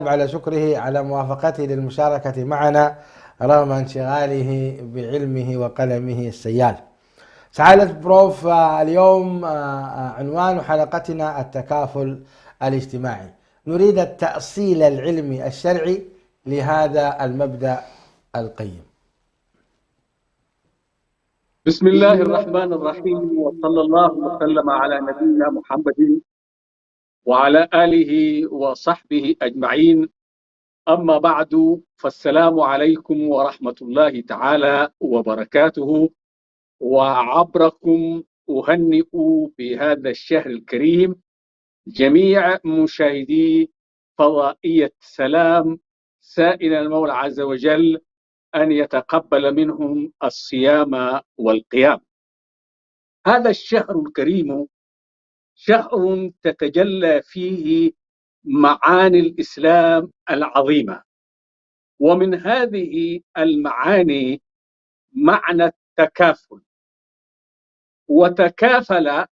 على شكره على موافقته للمشاركة معنا رغم انشغاله بعلمه وقلمه السيال. سعادة بروف، اليوم عنوان حلقتنا التكافل الاجتماعي. نريد التأصيل العلمي الشرعي لهذا المبدأ القيم. بسم الله الرحمن الرحيم، وصلى الله وسلم على نبينا محمد وعلى آله وصحبه أجمعين. أما بعد، فالسلام عليكم ورحمة الله تعالى وبركاته. وعبركم أهنئ بهذا الشهر الكريم جميع مشاهدي فضائية سلام، سائل المولى عز وجل أن يتقبل منهم الصيام والقيام. هذا الشهر الكريم شهر تتجلى فيه معاني الإسلام العظيمة، ومن هذه المعاني معنى التكافل. وتكافل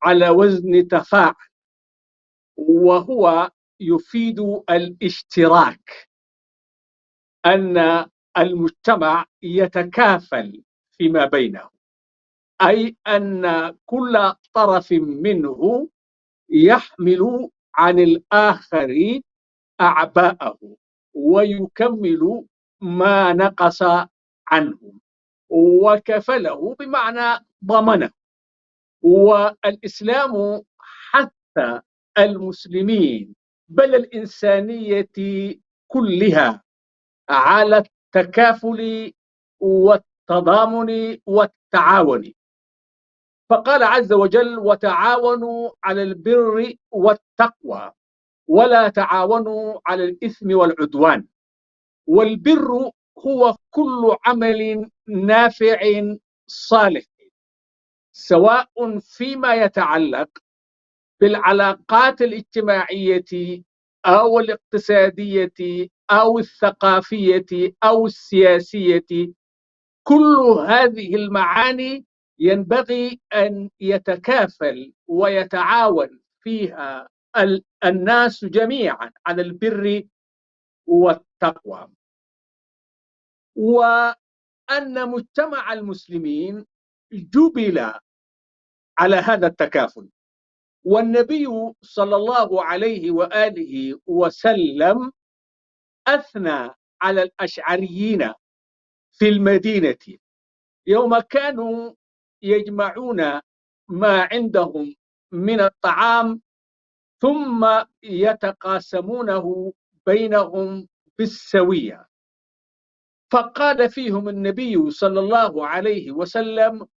على وزن تفاعل، وهو يفيد الاشتراك، أن المجتمع يتكافل فيما بينه، أي أن كل طرف منه يحمل عن الآخر أعباءه ويكمل ما نقص عنه، وكفله بمعنى ضمنه. والإسلام حث المسلمين بل الإنسانية كلها على التكافل والتضامن والتعاون، فقال عز وجل: وتعاونوا على البر والتقوى ولا تعاونوا على الإثم والعدوان. والبر هو كل عمل نافع صالح، سواء فيما يتعلق بالعلاقات الاجتماعية أو الاقتصادية أو الثقافية أو السياسية. كل هذه المعاني ينبغي أن يتكافل ويتعاون فيها الناس جميعا على البر والتقوى. وأن مجتمع المسلمين جبل على هذا التكافل، والنبي صلى الله عليه وآله وسلم أثنى على الأشعريين في المدينة يوم كانوا يجمعون ما عندهم من الطعام ثم يتقاسمونه بينهم بالسوية. فقال فيهم النبي صلى الله عليه وسلم: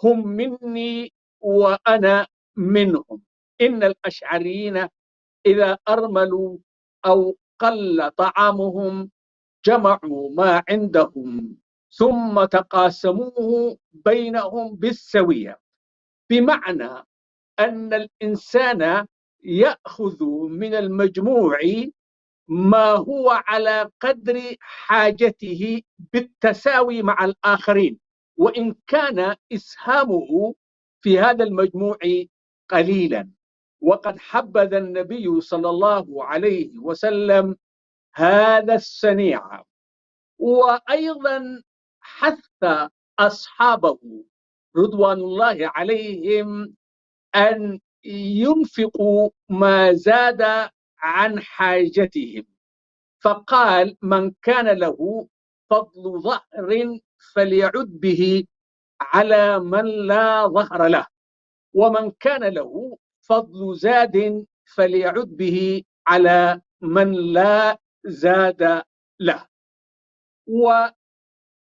هم مني وأنا منهم. إن الأشعريين إذا أرملوا أو قل طعامهم جمعوا ما عندهم ثم تقاسموه بينهم بالسوية، بمعنى أن الإنسان يأخذ من المجموع ما هو على قدر حاجته بالتساوي مع الآخرين، وإن كان إسهامه في هذا المجموع قليلا. وقد حبذ النبي صلى الله عليه وسلم هذا الصنيع، وأيضا حث أصحابه رضوان الله عليهم أن ينفقوا ما زاد عن حاجتهم، فقال: من كان له فضل ظهر فليعد به على من لا ظهر له، ومن كان له فضل زاد فليعد به على من لا زاد له. وفي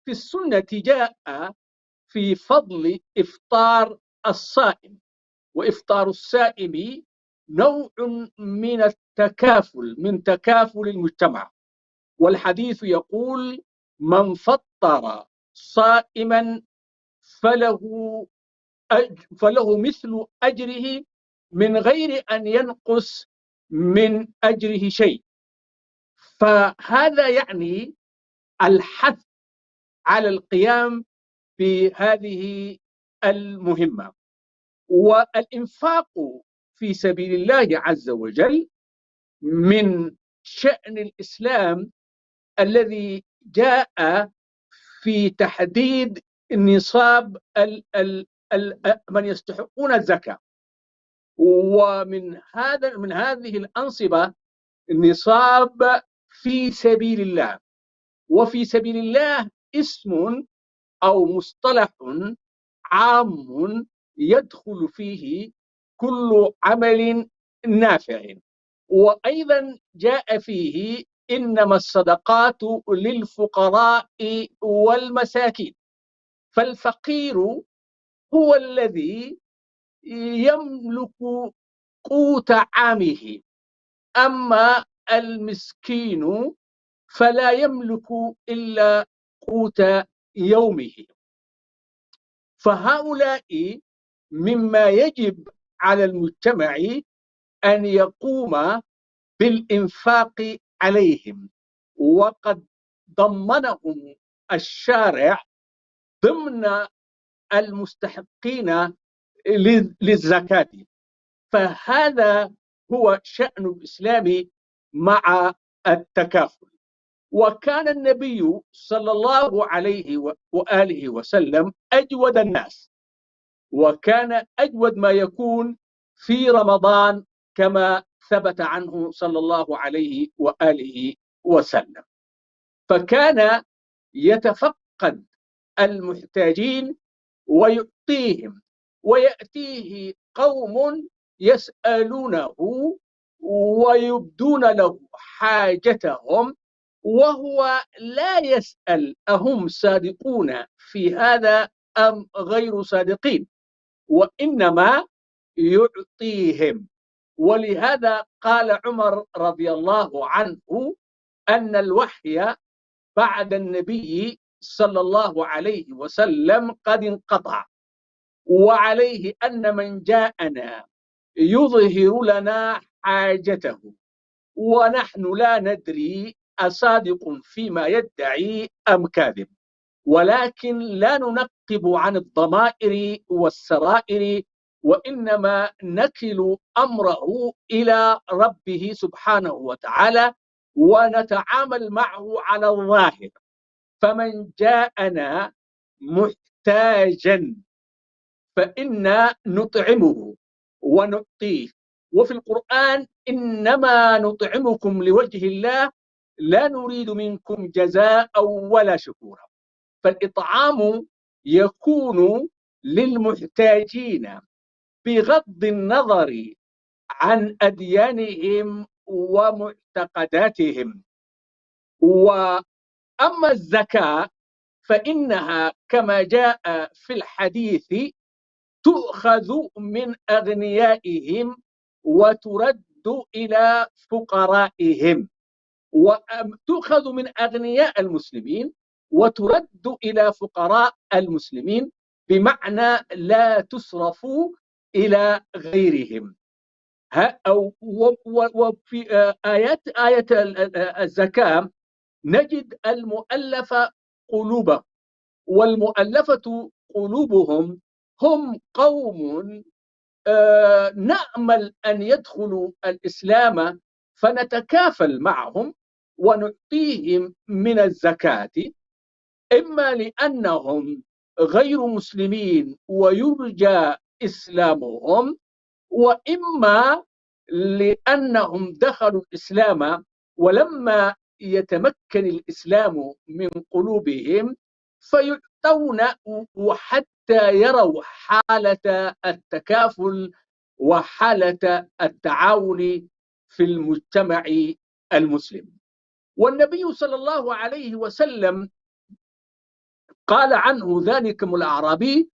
السنة جاء في فضل إفطار الصائم، وإفطار السائم نوع من التكافل، من تكافل المجتمع. والحديث يقول: من فطر صائما فله مثل أجره من غير أن ينقص من أجره شيء. فهذا يعني الحث على القيام بهذه المهمة. والإنفاق في سبيل الله عز وجل من شأن الإسلام الذي جاء في تحديد نصاب من يستحقون الزكاة. ومن هذه الأنصبة نصاب في سبيل الله. وفي سبيل الله اسم أو مصطلح عام يدخل فيه كل عمل نافع. وأيضا جاء فيه إنما الصدقات للفقراء والمساكين. فالفقير هو الذي يملك قوت عامه، أما المسكين فلا يملك إلا قوت يومه. فهؤلاء مما يجب على المجتمع أن يقوم بالإنفاق عليهم، وقد ضمنهم الشارع ضمن المستحقين للزكاة. فهذا هو شأن الإسلام مع التكافل. وكان النبي صلى الله عليه وآله وسلم أجود الناس، وكان أجود ما يكون في رمضان كما ثبت عنه صلى الله عليه وآله وسلم. فكان يتفقد المحتاجين ويعطيهم، ويأتيه قوم يسألونه ويبدون له حاجتهم، وهو لا يسأل أهم صادقون في هذا أم غير صادقين، وإنما يعطيهم. ولهذا قال عمر رضي الله عنه أن الوحي بعد النبي صلى الله عليه وسلم قد انقطع، وعليه أن من جاءنا يظهر لنا حاجته ونحن لا ندري أصادق فيما يدعي أم كاذب، ولكن لا ننقب عن الضمائر والسرائر، وإنما نكل أمره إلى ربه سبحانه وتعالى ونتعامل معه على الظاهر. فمن جاءنا محتاجا فإنا نطعمه ونعطيه. وفي القرآن إنما نطعمكم لوجه الله لا نريد منكم جزاء ولا شكورا. فالإطعام يكون للمحتاجين بغض النظر عن أديانهم ومعتقداتهم. وأما الزكاة فإنها كما جاء في الحديث تؤخذ من أغنيائهم وترد إلى فقرائهم، وتؤخذ من أغنياء المسلمين وترد إلى فقراء المسلمين، بمعنى لا تصرف إلى غيرهم. وفي آية الزكاة نجد المؤلف قلوبهم، والمؤلفة قلوبهم هم قوم نأمل أن يدخلوا الإسلام فنتكافل معهم ونعطيهم من الزكاة، إما لأنهم غير مسلمين ويرجى إسلامهم، وإما لأنهم دخلوا الإسلام ولما يتمكن الإسلام من قلوبهم فيعطون وحتى يروا حالة التكافل وحالة التعاون في المجتمع المسلم. والنبي صلى الله عليه وسلم قال عنه ذلكم الأعرابي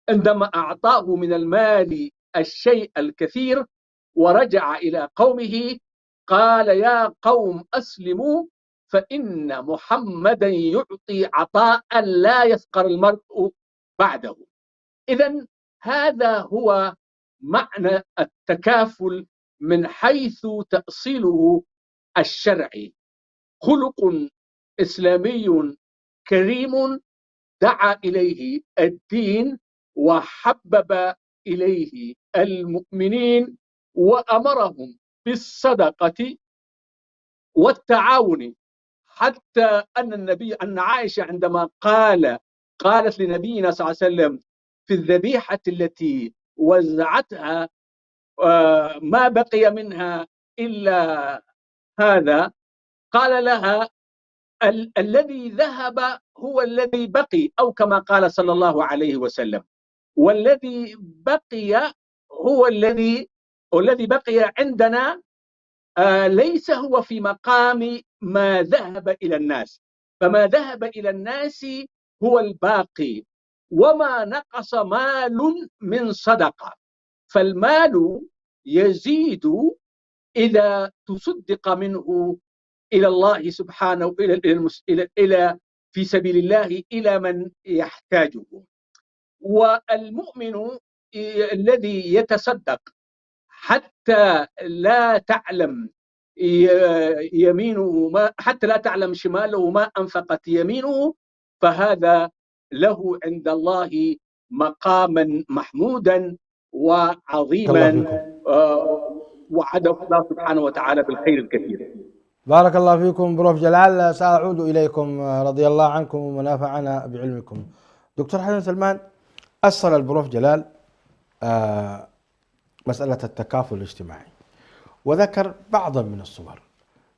عندما أعطاه من المال الشيء الكثير ورجع إلى قومه قال يا قوم أسلموا فإن محمدا يعطي عطاء لا يفقر المرء بعده. إذن هذا هو معنى التكافل من حيث تأصيله الشرعي، خلق إسلامي كريم دعا إليه الدين وحبب إليه المؤمنين وأمرهم بالصدقة والتعاون، حتى أن عائشة عندما قالت لنبينا صلى الله عليه وسلم في الذبيحة التي وزعتها ما بقي منها إلا هذا، قال لها الذي ذهب هو الذي بقي، أو كما قال صلى الله عليه وسلم، والذي بقي هو الذي بقي عندنا ليس هو في مقام ما ذهب إلى الناس، فما ذهب إلى الناس هو الباقي، وما نقص مال من صدقة، فالمال يزيد إذا تصدق منه إلى الله سبحانه، إلى في سبيل الله إلى من يحتاجه. والمؤمن الذي يتصدق حتى لا تعلم حتى لا تعلم شماله ما أنفقت يمينه، فهذا له عند الله مقاما محمودا وعظيما، وعد الله سبحانه وتعالى بالخير الكثير. بارك الله فيكم بروف جلال. سأعود إليكم رضي الله عنكم ونفعنا بعلمكم. دكتور حسن سلمان، أصل البروف جلال مسألة التكافل الاجتماعي وذكر بعضا من الصور.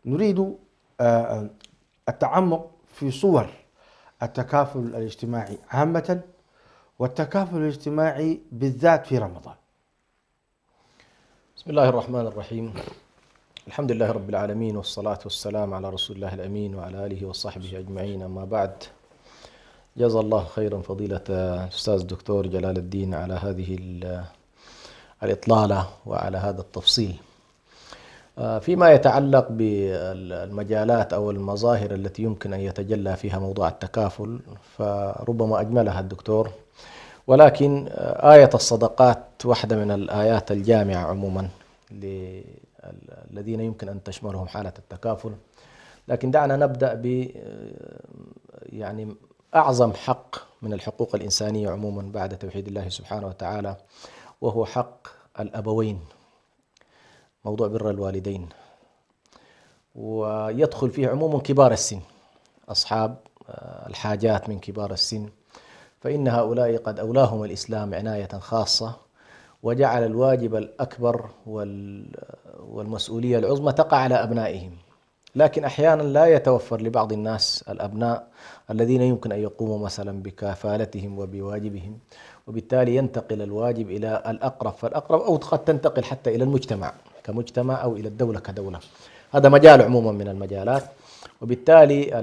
نريد التعمق في صور التكافل الاجتماعي عامة والتكافل الاجتماعي بالذات في رمضان. بسم الله الرحمن الرحيم. الحمد لله رب العالمين، والصلاة والسلام على رسول الله الأمين وعلى آله وصحبه أجمعين. أما بعد، جزا الله خيرا فضيلة الأستاذ الدكتور جلال الدين على هذه الإطلالة وعلى هذا التفصيل. فيما يتعلق بالمجالات أو المظاهر التي يمكن أن يتجلى فيها موضوع التكافل، فربما أجملها الدكتور، ولكن آية الصدقات واحدة من الآيات الجامعة عموما للذين يمكن أن تشملهم حالة التكافل. لكن دعنا نبدأ ب يعني أعظم حق من الحقوق الإنسانية عموما بعد توحيد الله سبحانه وتعالى، وهو حق الأبوين، موضوع بر الوالدين، ويدخل فيه عموما كبار السن، أصحاب الحاجات من كبار السن، فإن هؤلاء قد أولاهم الإسلام عناية خاصة، وجعل الواجب الأكبر والمسؤولية العظمى تقع على أبنائهم. لكن أحيانا لا يتوفر لبعض الناس الأبناء الذين يمكن أن يقوموا مثلا بكفالتهم وبواجبهم، وبالتالي ينتقل الواجب إلى الأقرب فالأقرب، أو قد تنتقل حتى إلى المجتمع كمجتمع أو إلى الدولة كدولة. هذا مجال عموما من المجالات. وبالتالي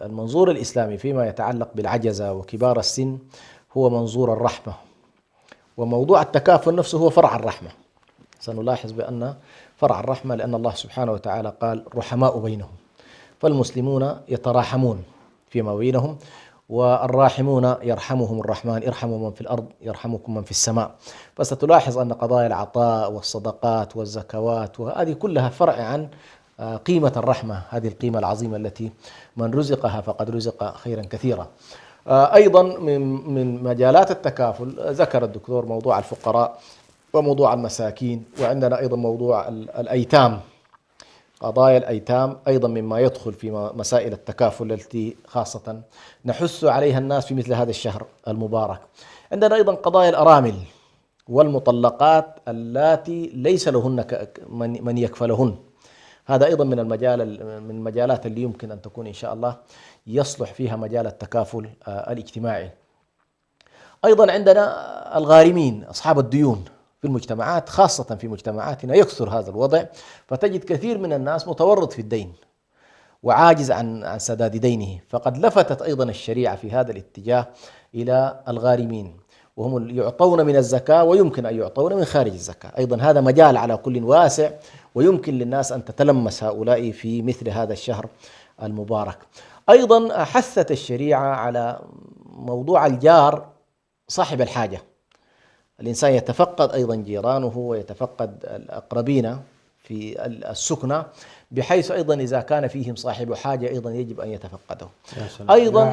المنظور الإسلامي فيما يتعلق بالعجزة وكبار السن هو منظور الرحمة، وموضوع التكافل نفسه هو فرع الرحمة. سنلاحظ بأن فرع الرحمة، لأن الله سبحانه وتعالى قال رحماء بينهم، فالمسلمون يتراحمون فيما بينهم، والراحمون يرحمهم الرحمن ارحموا من في الأرض يرحمكم من في السماء. فستلاحظ أن قضايا العطاء والصدقات والزكوات وهذه كلها فرع عن قيمة الرحمة، هذه القيمة العظيمة التي من رزقها فقد رزق خيرا كثيرا. أيضا من مجالات التكافل ذكر الدكتور موضوع الفقراء وموضوع المساكين، وعندنا أيضا موضوع الأيتام. قضايا الأيتام أيضا مما يدخل في مسائل التكافل التي خاصة نحث عليها الناس في مثل هذا الشهر المبارك. عندنا أيضا قضايا الأرامل والمطلقات اللاتي ليس لهن من يكفلهن، هذا أيضا من المجالات اللي يمكن أن تكون إن شاء الله يصلح فيها مجال التكافل الاجتماعي. أيضا عندنا الغارمين، أصحاب الديون في المجتمعات، خاصة في مجتمعاتنا يكثر هذا الوضع، فتجد كثير من الناس متورط في الدين وعاجز عن سداد دينه، فقد لفتت أيضا الشريعة في هذا الاتجاه إلى الغارمين، وهم يعطون من الزكاة ويمكن أن يعطون من خارج الزكاة. أيضا هذا مجال على كل واسع، ويمكن للناس أن تتلمس هؤلاء في مثل هذا الشهر المبارك. أيضا حثت الشريعة على موضوع الجار صاحب الحاجة، الإنسان يتفقد أيضا جيرانه ويتفقد الأقربين في السكنة، بحيث أيضا إذا كان فيهم صاحب حاجة أيضا يجب أن يتفقده. أيضا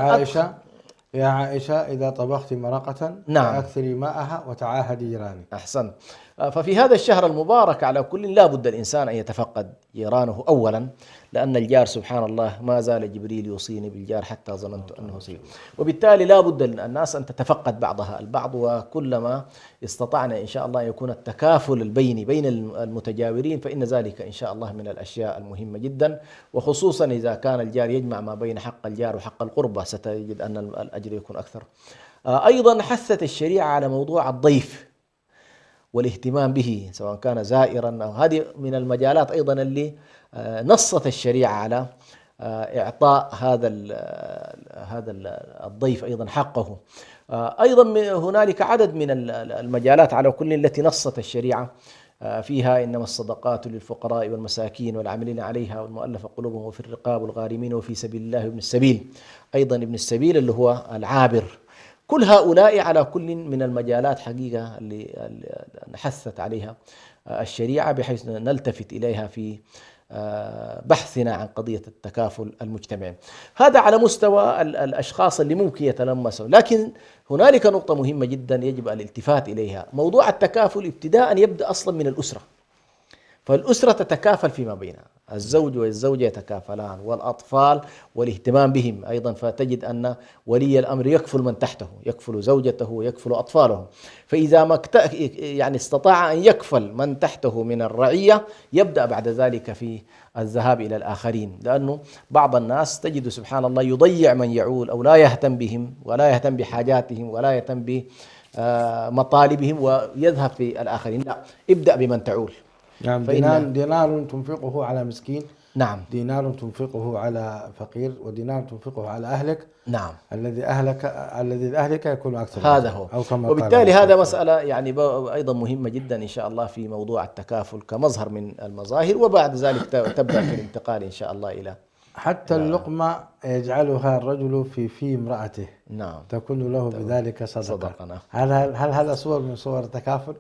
يا عائشة إذا طبخت مرقة نعم فأكثري ماءها وتعاهدي جيرانك. أحسن. ففي هذا الشهر المبارك على كل لا بد الإنسان أن يتفقد جيرانه أولا، لأن الجار سبحان الله ما زال جبريل يوصيني بالجار حتى ظننت أنه سيء. وبالتالي لا بد الناس أن تتفقد بعضها البعض، وكلما استطعنا إن شاء الله أن يكون التكافل البيني بين المتجاورين فإن ذلك إن شاء الله من الأشياء المهمة جدا، وخصوصا إذا كان الجار يجمع ما بين حق الجار وحق القربى ستجد أن الأجر يكون أكثر. أيضا حثت الشريعة على موضوع الضيف والاهتمام به سواء كان زائرا أو، هذه من المجالات أيضا اللي نصت الشريعة على إعطاء هذا الضيف أيضا حقه. أيضا هنالك عدد من المجالات على كل التي نصت الشريعة فيها، إنما الصدقات للفقراء والمساكين والعاملين عليها والمؤلفة قلوبهم وفي الرقاب والغارمين وفي سبيل الله وابن السبيل، أيضا ابن السبيل اللي هو العابر. كل هؤلاء على كل من المجالات حقيقة اللي حثت عليها الشريعة بحيث نلتفت إليها في بحثنا عن قضية التكافل المجتمعي. هذا على مستوى الأشخاص اللي ممكن يتلمسوا، لكن هنالك نقطة مهمة جدا يجب الالتفات إليها. موضوع التكافل ابتداء يبدأ أصلا من الأسرة، فالأسرة تتكافل فيما بينها، الزوج والزوجة يتكافلان، والأطفال والاهتمام بهم أيضا، فتجد أن ولي الأمر يكفل من تحته، يكفل زوجته ويكفل أطفاله. فإذا ما يعني استطاع أن يكفل من تحته من الرعية يبدأ بعد ذلك في الذهاب إلى الآخرين، لأنه بعض الناس تجد سبحان الله يضيع من يعول أو لا يهتم بهم ولا يهتم بحاجاتهم ولا يهتم بمطالبهم ويذهب في الآخرين. لا، ابدأ بمن تعول. نعم، دينار تنفقه على مسكين، نعم، دينار تنفقه على فقير، ودينار تنفقه على أهلك. نعم، الذي أهلك يكون أكثر. هذا هو. وبالتالي هذا مسألة يعني أيضا مهمة جدا إن شاء الله في موضوع التكافل كمظهر من المظاهر، وبعد ذلك تبدأ في الانتقال إن شاء الله إلى حتى اللقمة يجعلها الرجل في امرأته، نعم، تكون له بذلك صدقة. نعم. هل هذا صور من صور التكافل؟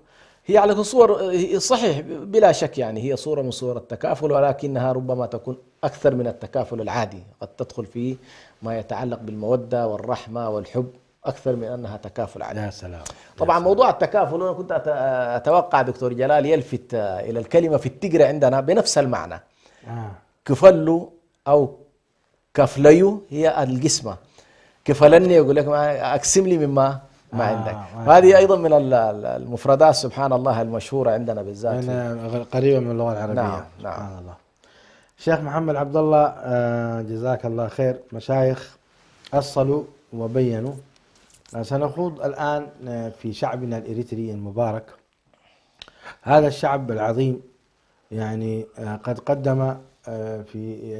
هي على صور صحيح بلا شك، يعني هي صورة من صور التكافل، ولكنها ربما تكون أكثر من التكافل العادي، قد تدخل في ما يتعلق بالمودة والرحمة والحب أكثر من أنها تكافل عادي. يا سلام. طبعا موضوع التكافل أنا كنت أتوقع دكتور جلال يلفت إلى الكلمة في التجرة عندنا بنفس المعنى. كفلو أو كفليو هي القسمة، كفلني يقول لك أقسم لي مما ما عندك. هذه أيضا من المفردات سبحان الله المشهورة عندنا بالذات، قريبة من اللغة العربية. نعم. سبحان الله. شيخ محمد عبد الله جزاك الله خير، مشايخ أصلوا وبينوا. سنخوض الآن في شعبنا الإريتري المبارك. هذا الشعب العظيم يعني قد قدم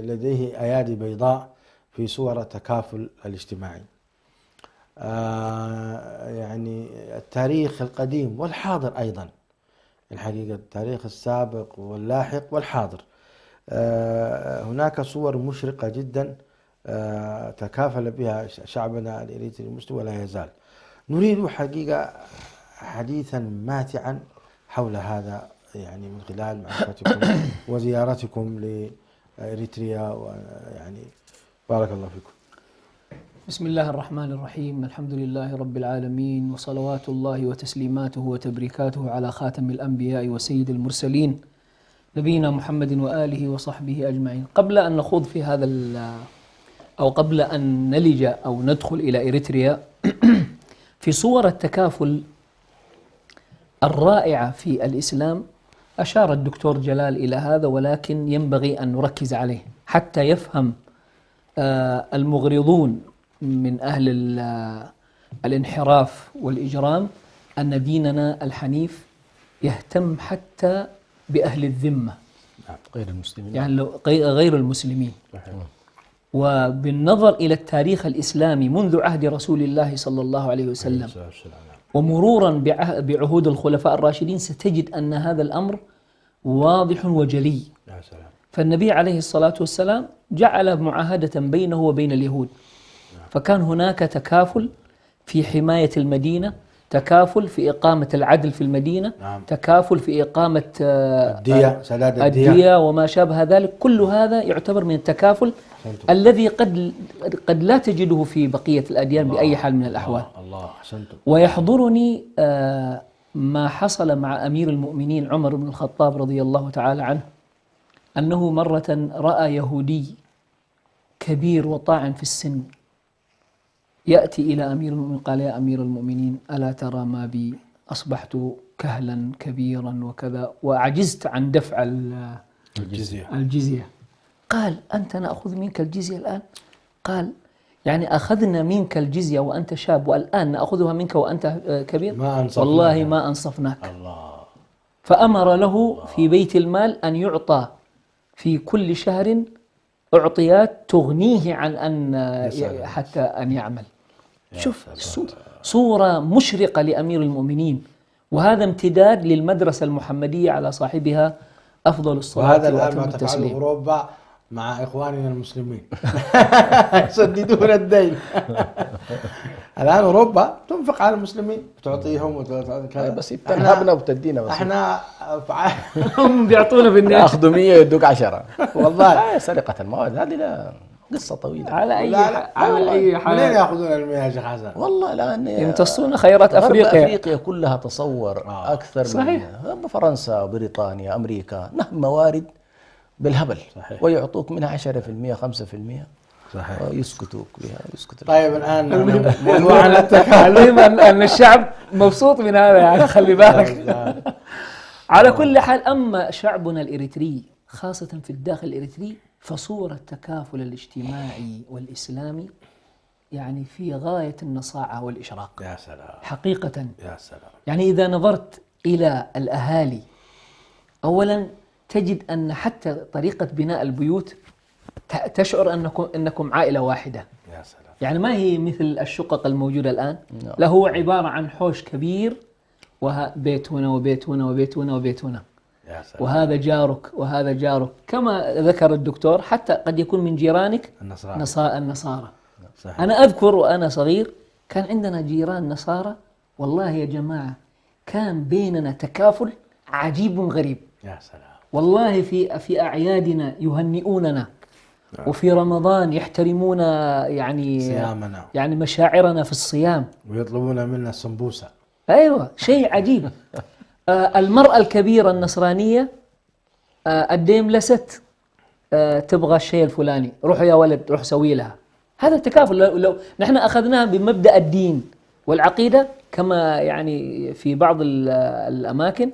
لديه أيادي بيضاء في صور التكافل الاجتماعي. يعني التاريخ القديم والحاضر أيضا، الحقيقة التاريخ السابق واللاحق والحاضر، هناك صور مشرقة جدا تكافل بها شعبنا الإريتري المسلم ولا يزال. نريد حقيقة حديثا ماتعا حول هذا، يعني من خلال معرفتكم وزيارتكم لإريتريا، ويعني بارك الله فيكم. بسم الله الرحمن الرحيم، الحمد لله رب العالمين، وصلوات الله وتسليماته وتبريكاته على خاتم الأنبياء وسيد المرسلين نبينا محمد وآله وصحبه أجمعين. قبل أن نخوض في هذا أو قبل أن نلج أو ندخل إلى إريتريا، في صور التكافل الرائعة في الإسلام أشار الدكتور جلال إلى هذا، ولكن ينبغي أن نركز عليه حتى يفهم المغرضون من أهل الانحراف والإجرام أن ديننا الحنيف يهتم حتى بأهل الذمة، غير المسلمين، يعني غير المسلمين. وبالنظر إلى التاريخ الإسلامي منذ عهد رسول الله صلى الله عليه وسلم ومرورا بعهود الخلفاء الراشدين ستجد أن هذا الأمر واضح وجلي. فالنبي عليه الصلاة والسلام جعل معاهدة بينه وبين اليهود، فكان هناك تكافل في حماية المدينة، تكافل في إقامة العدل في المدينة، تكافل في إقامة الدية وما شابه ذلك. كل هذا يعتبر من التكافل الذي قد لا تجده في بقية الأديان بأي حال من الأحوال. ويحضرني ما حصل مع أمير المؤمنين عمر بن الخطاب رضي الله تعالى عنه أنه مرة رأى يهودي كبير وطاعن في السن يأتي إلى أمير المؤمنين قال: يا أمير المؤمنين، ألا ترى ما بي؟ أصبحت كهلا كبيرا وكذا وعجزت عن دفع الجزية. قال: أنت نأخذ منك الجزية الآن؟ قال: يعني أخذنا منك الجزية وأنت شاب، والآن نأخذها منك وأنت كبير؟ والله ما أنصفناك. الله. فأمر له في بيت المال أن يعطى في كل شهر أعطيات تغنيه عن أن حتى أن يعمل. شوف صورة مشرقة لأمير المؤمنين، وهذا امتداد للمدرسة المحمدية على صاحبها أفضل الصلاة وهذا وأتم الآن ما تفعله التسليم. أوروبا مع إخواننا المسلمين يسددون الدين. الآن أوروبا تنفق على المسلمين، تعطيهم كذا، بس بتنهبنا وبتدينا. بس احنا هم بيعطونا بالناس. ياخذوا 100 يدوك 10. والله سرقة المواد هذه لا قصة طويلة. على أي حال منين يأخذون المياه يا شيخ حسن؟ والله الآن يمتصون خيرات أفريقيا كلها تصور أكثر صحيح. من فرنسا بريطانيا أمريكا، نهم موارد بالهبل. صحيح. ويعطوك منها 10% 5%. صحيح. ويسكتوك بها ويسكت. طيب الآن موضوعنا المهم أن الشعب مبسوط من هذا، يعني خلي بالك. على كل حال، أما شعبنا الإريتري خاصة في الداخل الإريتري فصورة التكافل الاجتماعي والإسلامي يعني في غاية النصاعة والإشراق. يا سلام. حقيقة. يا سلام. يعني إذا نظرت إلى الأهالي، أولا تجد أن حتى طريقة بناء البيوت تشعر أنكم عائلة واحدة. يا سلام. يعني ما هي مثل الشقق الموجودة الآن، لا هو عبارة عن حوش كبير وبيت هنا وبيت هنا وبيت هنا وبيت هنا، وهذا جارك وهذا جارك، كما ذكر الدكتور حتى قد يكون من جيرانك النصارى. صحيح. أنا أذكر وأنا صغير كان عندنا جيران نصارى، والله يا جماعة كان بيننا تكافل عجيب غريب. يا سلام. والله في أعيادنا يهنئوننا، وفي رمضان يحترمون يعني صيامنا، يعني مشاعرنا في الصيام، ويطلبون منا السمبوسة. أيوة، شيء عجيب. المرأة الكبيرة النصرانية الديم لست تبغى الشيء الفلاني، روحوا يا ولد روح سوي لها. هذا التكافل لو نحن أخذناها بمبدأ الدين والعقيدة كما يعني في بعض الأماكن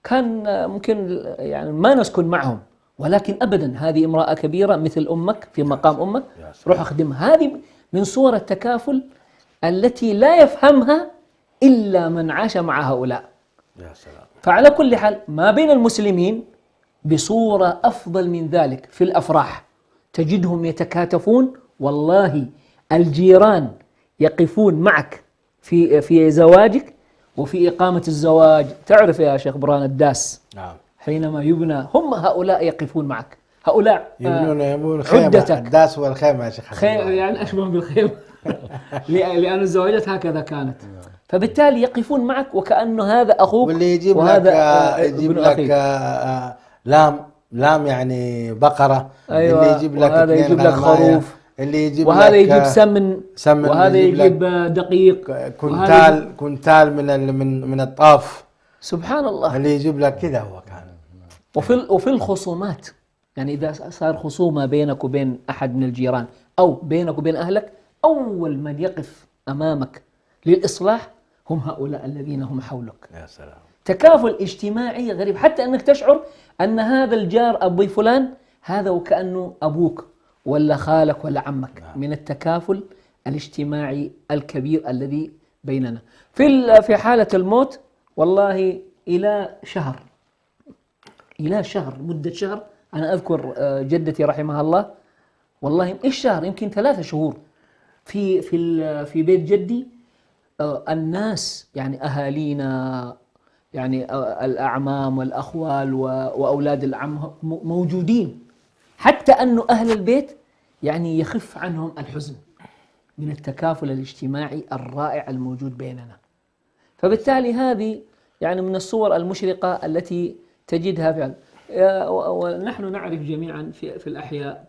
كان ممكن يعني ما نسكن معهم، ولكن أبدا هذه امرأة كبيرة مثل أمك في مقام أمك، روح أخدمها. هذه من صور التكافل التي لا يفهمها إلا من عاش مع هؤلاء. يا سلام. فعلى كل حال ما بين المسلمين بصورة أفضل من ذلك في الأفراح تجدهم يتكاتفون، والله الجيران يقفون معك في زواجك وفي إقامة الزواج. تعرف يا شيخ بران الداس، نعم، حينما يبنى هم هؤلاء يقفون معك، هؤلاء يبنون خيمة. الداس والخيمة يا شيخ حسن، يعني أشبه بالخيمة لأن الزواجات هكذا كانت. فبالتالي يقفون معك وكأنه هذا أخوك، واللي يجيب وهذا لك يجيب لك لام يعني بقرة. أيوة. اللي يجيب لك وهذا يجيب لك خروف، اللي يجيب وهذا لك يجيب سمن وهذا يجيب دقيق، كنتال من الطاف. سبحان الله. اللي يجيب لك كذا هو كان. وفي الخصومات، يعني إذا صار خصومة بينك وبين أحد من الجيران أو بينك وبين أهلك، أول من يقف أمامك للإصلاح هم هؤلاء الذين هم حولك. يا سلام. تكافل اجتماعي غريب، حتى أنك تشعر أن هذا الجار أبوي فلان هذا وكأنه أبوك ولا خالك ولا عمك. من التكافل الاجتماعي الكبير الذي بيننا. في حالة الموت والله إلى شهر مدة شهر. أنا أذكر جدتي رحمها الله، والله إيش شهر، يمكن 3 شهور في بيت جدي. الناس يعني أهالينا يعني الأعمام والأخوال وأولاد العم موجودين، حتى أنه أهل البيت يعني يخف عنهم الحزن من التكافل الاجتماعي الرائع الموجود بيننا. فبالتالي هذه يعني من الصور المشرقة التي تجدها فعلا. ونحن نعرف جميعا في الأحياء،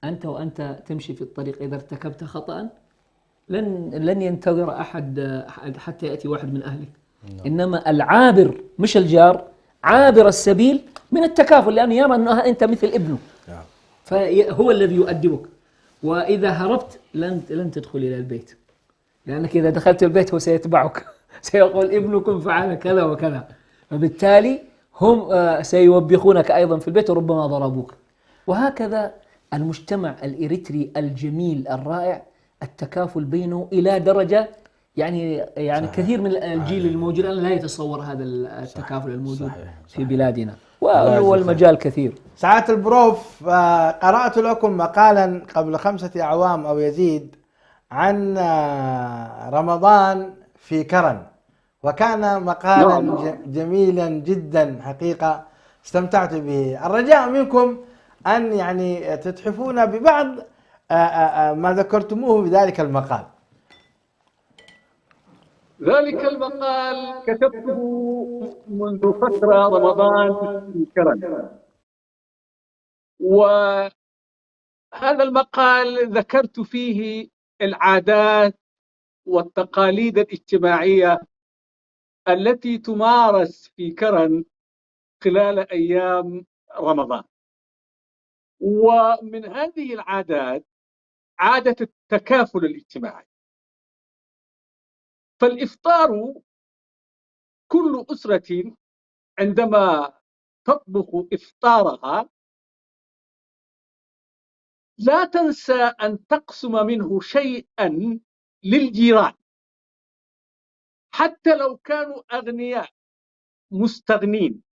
أنت وأنت تمشي في الطريق إذا ارتكبت خطأ لن ينتظر أحد حتى يأتي واحد من أهلك. إنما العابر مش الجار، عابر السبيل من التكافل، لأنه يرى أنه أنت مثل ابنه، فهو الذي يؤدبك. وإذا هربت لن تدخل إلى البيت، لأنك إذا دخلت البيت هو سيتبعك سيقول ابنكم فعل كذا وكذا، فبالتالي هم سيوبخونك أيضا في البيت وربما ضربوك. وهكذا المجتمع الإريتري الجميل الرائع، التكافل بينه إلى درجة يعني كثير من الجيل الموجود الآن لا يتصور هذا التكافل الموجود في بلادنا، والمجال كثير. سعادة البروف، قرأت لكم مقالا قبل 5 أعوام أو يزيد عن رمضان في كرن، وكان مقالا جميلا جدا حقيقة، استمتعت به. الرجاء منكم أن يعني تتحفون ببعض ما ذكرتموه بذلك المقال. ذلك المقال كتبته منذ فترة رمضان في كرن، وهذا المقال ذكرت فيه العادات والتقاليد الاجتماعية التي تمارس في كرن خلال أيام رمضان. ومن هذه العادات عادة التكافل الاجتماعي. فالإفطار، كل أسرة عندما تطبخ إفطارها لا تنسى أن تقسم منه شيئا للجيران، حتى لو كانوا أغنياء مستغنين.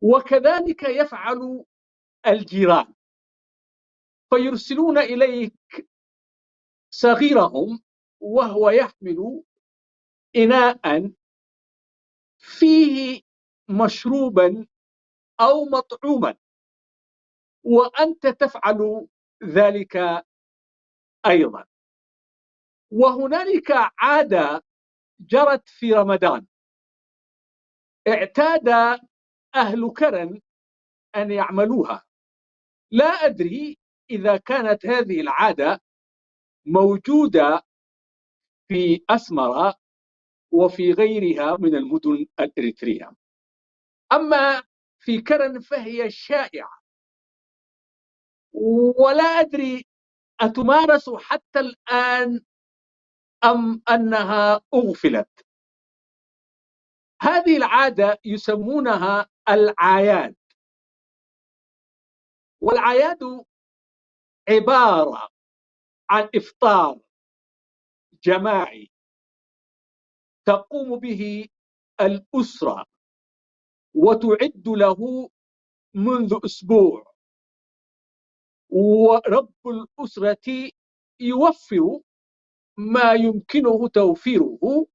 وكذلك يفعل الجيران، فيرسلون إليك صغيرهم وهو يحمل إناء فيه مشروبا أو مطعوما، وأنت تفعل ذلك أيضا. وهنالك عادة جرت في رمضان، اعتاد أهل كرن أن يعملوها. لا أدري إذا كانت هذه العادة موجودة في أسمرة وفي غيرها من المدن الإريترية، أما في كرن فهي شائعة، ولا أدري أتمارس حتى الآن أم أنها أغفلت. هذه العادة يسمونها العياد، والعياد عبارة عن إفطار جماعي تقوم به الأسرة وتعد له منذ أسبوع، ورب الأسرة يوفر ما يمكنه توفيره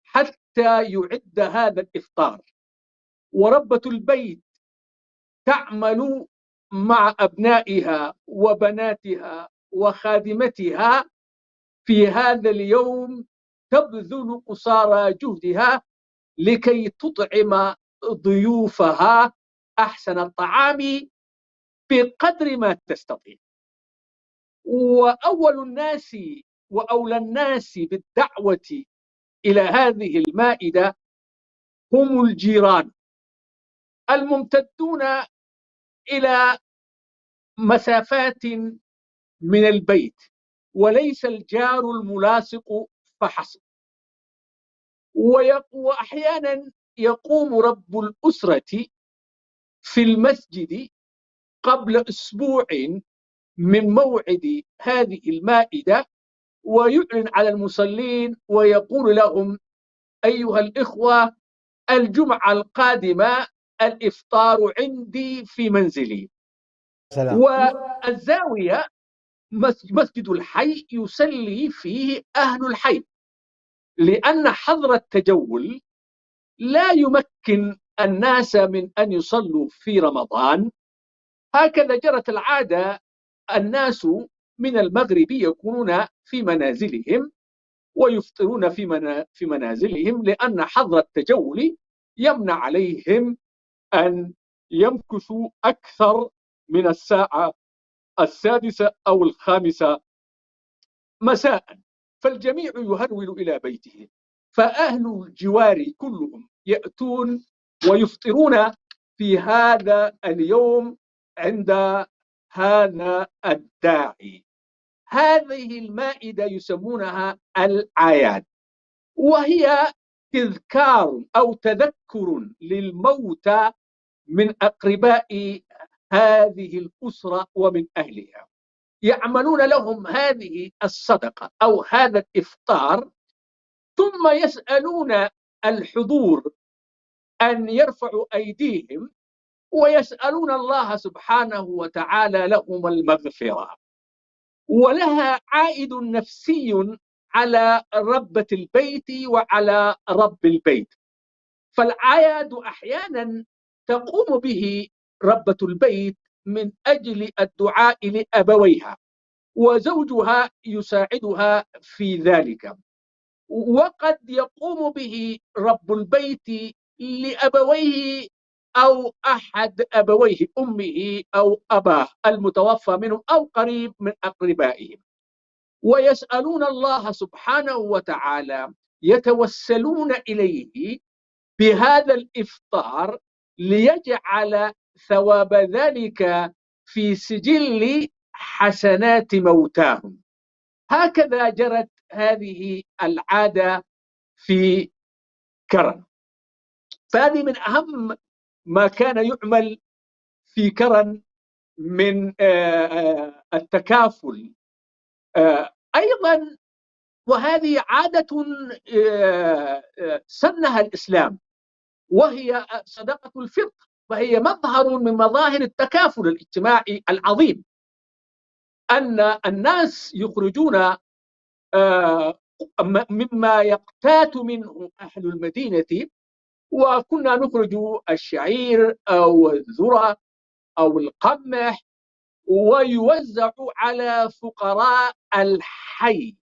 حتى يعد هذا الإفطار. وربة البيت تعمل مع أبنائها وبناتها وخادمتها في هذا اليوم، تبذل قصارى جهدها لكي تطعم ضيوفها أحسن الطعام بقدر ما تستطيع. وأول الناس وأولى الناس بالدعوة إلى هذه المائدة هم الجيران الممتدون إلى مسافات من البيت، وليس الجار الملاصق فحسب. وأحيانا يقوم رب الأسرة في المسجد قبل أسبوع من موعد هذه المائدة، ويعلن على المصلين ويقول لهم: أيها الإخوة، الجمعة القادمة الإفطار عندي في منزلي. سلام. والزاوية مسجد الحي يصلي فيه أهل الحي، لأن حظر التجول لا يمكن الناس من أن يصلوا في رمضان. هكذا جرت العادة، الناس من المغرب يكونون في منازلهم ويفطرون في منازلهم، لأن حظر التجول يمنع عليهم أن يمكثوا أكثر من الساعة 6 أو 5 مساء، فالجميع يهرول إلى بيته. فأهل الجوار كلهم يأتون ويفطرون في هذا اليوم عند هذا الداعي. هذه المائدة يسمونها الأعياد، وهي تذكار أو تذكر للموتى من أقرباء هذه الأسرة ومن أهلها. يعملون لهم هذه الصدقة أو هذا الإفطار، ثم يسألون الحضور أن يرفعوا أيديهم ويسألون الله سبحانه وتعالى لهم المغفرة. ولها عائد نفسي على ربة البيت وعلى رب البيت. فالأعياد أحيانا تقوم به ربة البيت من أجل الدعاء لأبويها، وزوجها يساعدها في ذلك. وقد يقوم به رب البيت لأبويه أو أحد أبويه، أمه أو أباه المتوفى منهم أو قريب من أقربائهم، ويسألون الله سبحانه وتعالى، يتوسلون إليه بهذا الإفطار ليجعل ثواب ذلك في سجل حسنات موتاهم. هكذا جرت هذه العادة في كرن. فهذه من أهم ما كان يعمل في كرن من التكافل. أيضا وهذه عادة سنها الإسلام، وهي صدقة الفطر، وهي مظهر من مظاهر التكافل الاجتماعي العظيم، أن الناس يخرجون مما يقتات منه أهل المدينة، وكنا نخرج الشعير أو الذرة أو القمح ويوزع على فقراء الحي،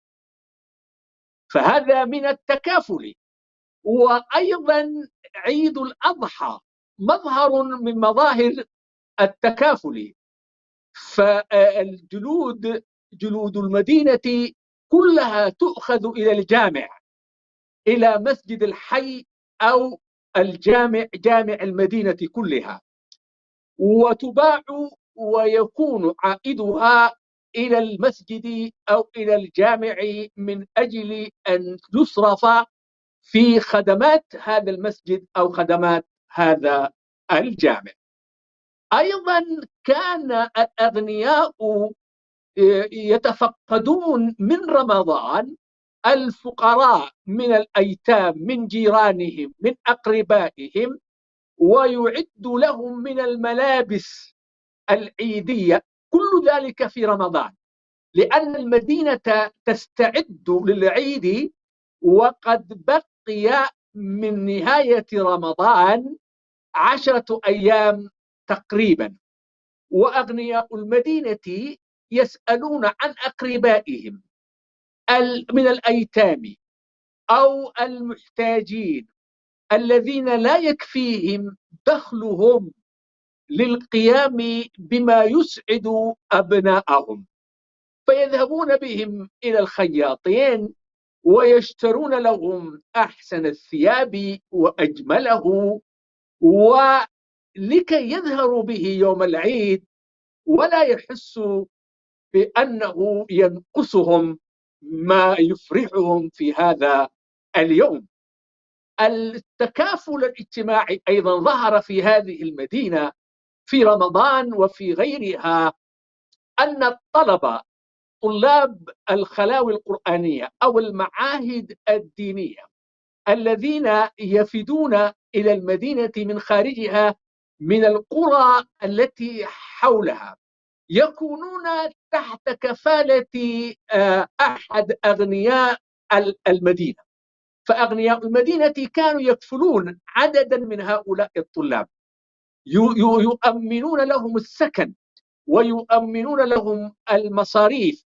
فهذا من التكافل. وأيضا عيد الأضحى مظهر من مظاهر التكافل، جلود المدينة كلها تؤخذ إلى الجامع، إلى مسجد الحي أو جامع المدينة كلها، وتباع ويكون عائدها إلى المسجد أو إلى الجامع من أجل أن يصرف في خدمات هذا المسجد أو خدمات هذا الجامع. أيضا كان الأغنياء يتفقدون من رمضان الفقراء من الأيتام من جيرانهم من أقربائهم، ويعد لهم من الملابس العيدية، كل ذلك في رمضان، لأن المدينة تستعد للعيد وقد بقي من نهاية رمضان 10 أيام تقريبا. وأغنياء المدينة يسألون عن أقربائهم من الأيتام أو المحتاجين الذين لا يكفيهم دخلهم للقيام بما يسعد أبناءهم، فيذهبون بهم إلى الخياطين ويشترون لهم أحسن الثياب وأجمله، ولكي يظهروا به يوم العيد ولا يحسوا بأنه ينقصهم ما يفرحهم في هذا اليوم. التكافل الاجتماعي أيضا ظهر في هذه المدينة في رمضان وفي غيرها، أن طلاب الخلاوي القرآنية أو المعاهد الدينية الذين يفدون إلى المدينة من خارجها من القرى التي حولها يكونون تحت كفالة أحد أغنياء المدينة. فأغنياء المدينة كانوا يكفلون عددا من هؤلاء الطلاب، يؤمنون لهم السكن ويؤمنون لهم المصاريف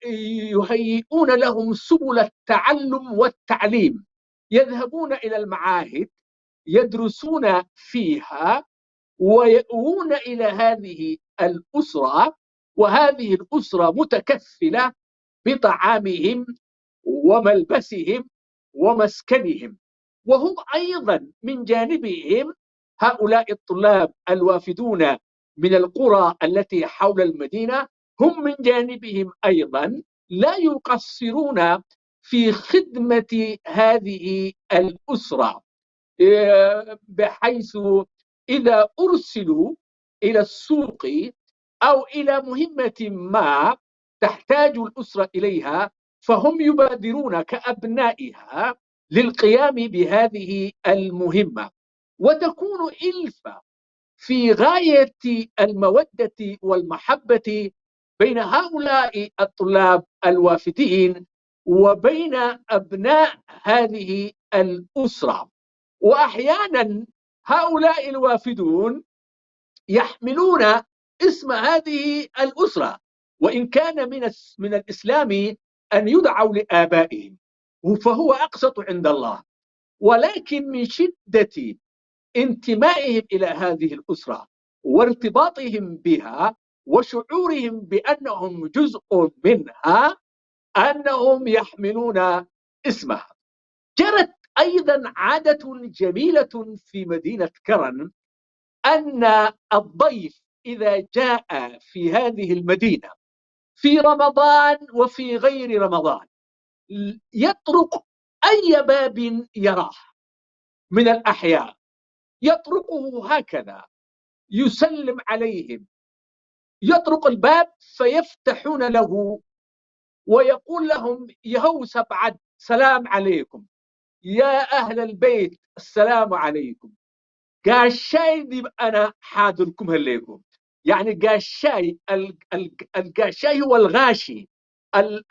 ويهيئون لهم سبل التعلم والتعليم. يذهبون إلى المعاهد يدرسون فيها ويأوون إلى هذه الأسرة، وهذه الأسرة متكفلة بطعامهم وملبسهم ومسكنهم. وهم أيضا من جانبهم هؤلاء الطلاب الوافدون من القرى التي حول المدينة هم من جانبهم أيضا لا يقصرون في خدمة هذه الأسرة، بحيث إذا أرسلوا إلى السوق أو إلى مهمة ما تحتاج الأسرة إليها فهم يبادرون كأبنائها للقيام بهذه المهمة، وتكون إلفة في غاية المودة والمحبة بين هؤلاء الطلاب الوافدين وبين أبناء هذه الأسرة. وأحيانا هؤلاء الوافدون يحملون اسم هذه الأسرة، وإن كان من الإسلام أن يدعوا لآبائهم فهو أقسط عند الله، ولكن من شدة انتمائهم إلى هذه الأسرة وارتباطهم بها وشعورهم بأنهم جزء منها أنهم يحملون اسمها. جرت أيضا عادة جميلة في مدينة كرن أن الضيف إذا جاء في هذه المدينة في رمضان وفي غير رمضان يطرق أي باب يراه من الأحياء، يطرقه هكذا، يسلم عليهم، يطرق الباب فيفتحون له ويقول لهم يهو سبعد سلام عليكم، يا أهل البيت السلام عليكم، قاشاي دي أنا حاضركم هليكم. يعني قاشاي، القاشاي هو الغاشي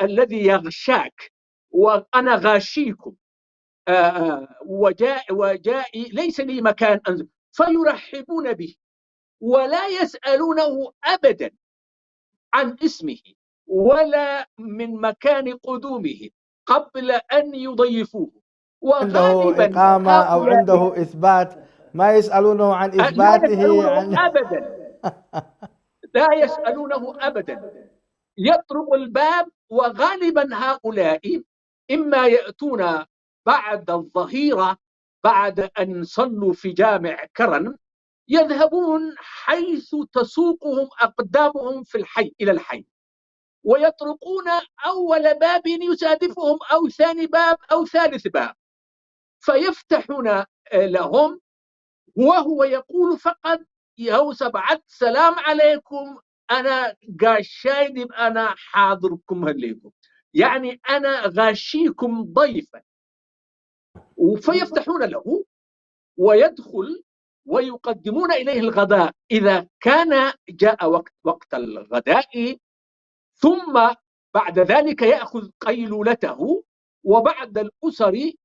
الذي يغشاك، وأنا غاشيكم، وجائي ليس لي مكان أنزل، فيرحبون به ولا يسألونه أبدا عن اسمه ولا من مكان قدومه قبل أن يضيفوه. عنده إقامة أو عنده إثبات ما يسألونه عن لا إثباته يسألونه أبدا، لا يسألونه أبدا، يطرق الباب. وغالبا هؤلاء إما يأتون بعد الظهيرة بعد أن صلوا في جامع كرن، يذهبون حيث تسوقهم أقدامهم في الحي إلى الحي، ويطرقون أول باب يسادفهم أو ثاني باب أو ثالث باب، فيفتحون لهم وهو يقول فقط يهو سبعة سلام عليكم، أنا قاشايد أنا حاضركم هليكم، يعني أنا غاشيكم ضيفا. فيفتحون له ويدخل ويقدمون إليه الغداء إذا كان جاء وقت الغداء، ثم بعد ذلك يأخذ قيلولته. وبعد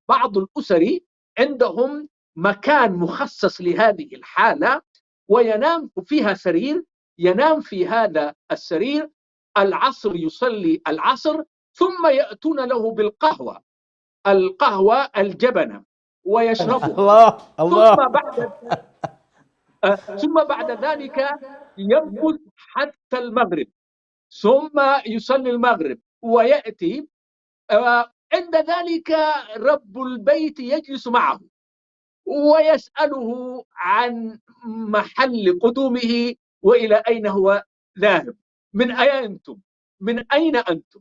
بعض الأسر عندهم مكان مخصص لهذه الحالة وينام فيها سرير، ينام في هذا السرير، العصر يصلي العصر، ثم يأتون له بالقهوة، القهوة الجبنة، ويشربها. الله ثم بعد ذلك يمكث حتى المغرب، ثم يصلي المغرب ويأتي. عند ذلك رب البيت يجلس معه ويسأله عن محل قدومه وإلى أين هو ذاهب، من أين أنتم، من أين أنتم،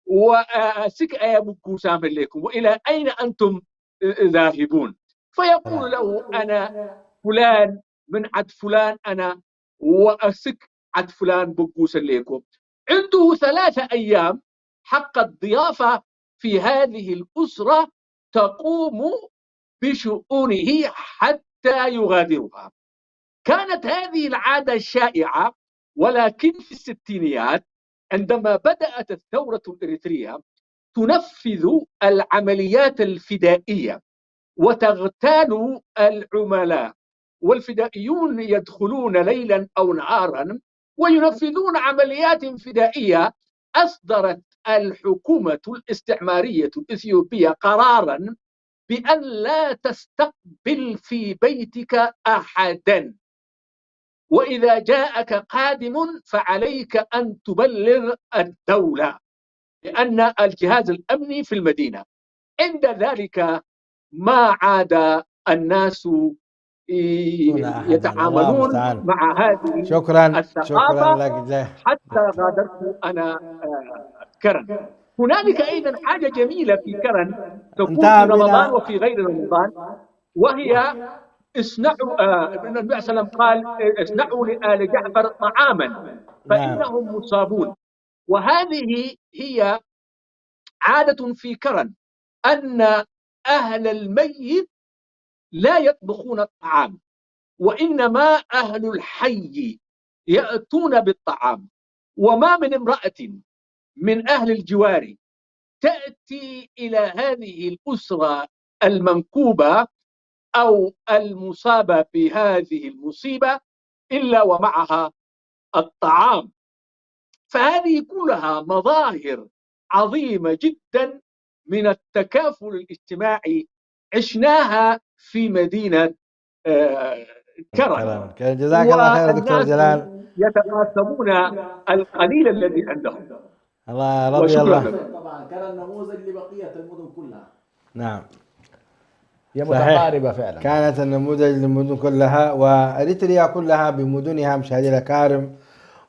وسك أيا بكو سامر لكم، وإلى أين أنتم ذاهبون. فيقول له أنا فلان من عد فلان أنا، وأسك عد فلان بكو لكم. عنده 3 أيام حق الضيافة في هذه الأسرة تقوم بشؤونه حتى يغادرها. كانت هذه العادة شائعة، ولكن في الستينيات عندما بدأت الثورة الإريترية تنفذ العمليات الفدائية وتغتال العملاء، والفدائيون يدخلون ليلا أو نهارا وينفذون عمليات فدائية، أصدرت الحكومة الاستعمارية الإثيوبية قراراً بأن لا تستقبل في بيتك أحداً، وإذا جاءك قادم فعليك أن تبلغ الدولة، لأن الجهاز الأمني في المدينة. عند ذلك ما عاد الناس هنا أحد، الله يتعاملون المستعان. مع هذه شكرا الثقافة لك. حتى غادرت أنا كرن. هنالك أيضا حاجة جميلة في كرن تكون في انتهى رمضان بنا. وفي غير رمضان، وهي اصنعوا النبي صلى الله عليه وسلم قال اصنعوا لآل جعفر طعاما نعم. فإنهم مصابون. وهذه هي عادة في كرن، أن أهل الميت لا يطبخون الطعام، وإنما أهل الحي يأتون بالطعام. وما من امرأة من أهل الجوار تأتي إلى هذه الأسرة المنكوبة أو المصابة بهذه المصيبة إلا ومعها الطعام. فهذه كلها مظاهر عظيمة جدا من التكافل الاجتماعي عشناها في مدينة كرم، جزاك الله خير دكتور والناس جلال. يتقاسمون القليل الذي عندهم. الله رضي وشكرا الله. لكم. طبعا كان نموذج لبقية المدن كلها، نعم هي صحيح، متقاربة فعلا. كانت النموذج للمدن كلها، وإريتريا كلها بمدنها مشاهدينا الكرام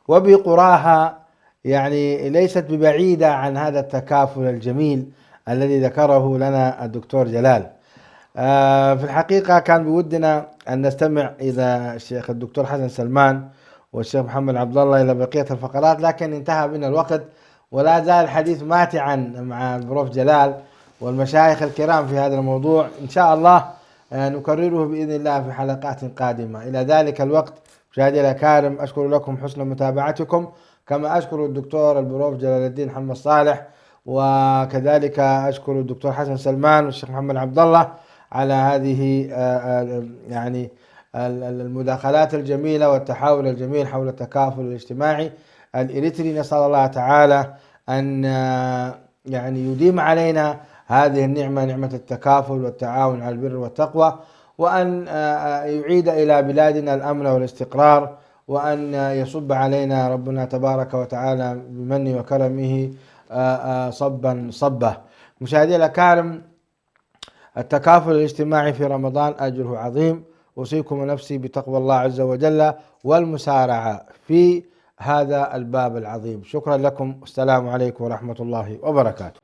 وبقراها يعني ليست ببعيدة عن هذا التكافل الجميل الذي ذكره لنا الدكتور جلال. في الحقيقة كان بودنا أن نستمع إلى الشيخ الدكتور حسن سلمان والشيخ محمد عبد الله إلى بقية الفقرات، لكن انتهى بنا الوقت ولا زال الحديث ماتعا مع البروف جلال والمشايخ الكرام في هذا الموضوع. إن شاء الله نكرره بإذن الله في حلقات قادمة. إلى ذلك الوقت مشاهدينا الكرام أشكر لكم حسن متابعتكم، كما أشكر الدكتور البروف جلال الدين محمد صالح، وكذلك أشكر الدكتور حسن سلمان والشيخ محمد عبد الله على هذه يعني المداخلات الجميلة والتحاور الجميل حول التكافل الاجتماعي الإريتري. نسأل الله تعالى أن يعني يديم علينا هذه النعمة، نعمة التكافل والتعاون على البر والتقوى، وأن يعيد إلى بلادنا الأمن والاستقرار، وأن يصب علينا ربنا تبارك وتعالى بمنه وكرمه صبا صبه. مشاهدينا الكرام، التكافل الاجتماعي في رمضان أجره عظيم. أوصيكم ونفسي بتقوى الله عز وجل والمسارعة في هذا الباب العظيم. شكرا لكم، والسلام عليكم ورحمة الله وبركاته.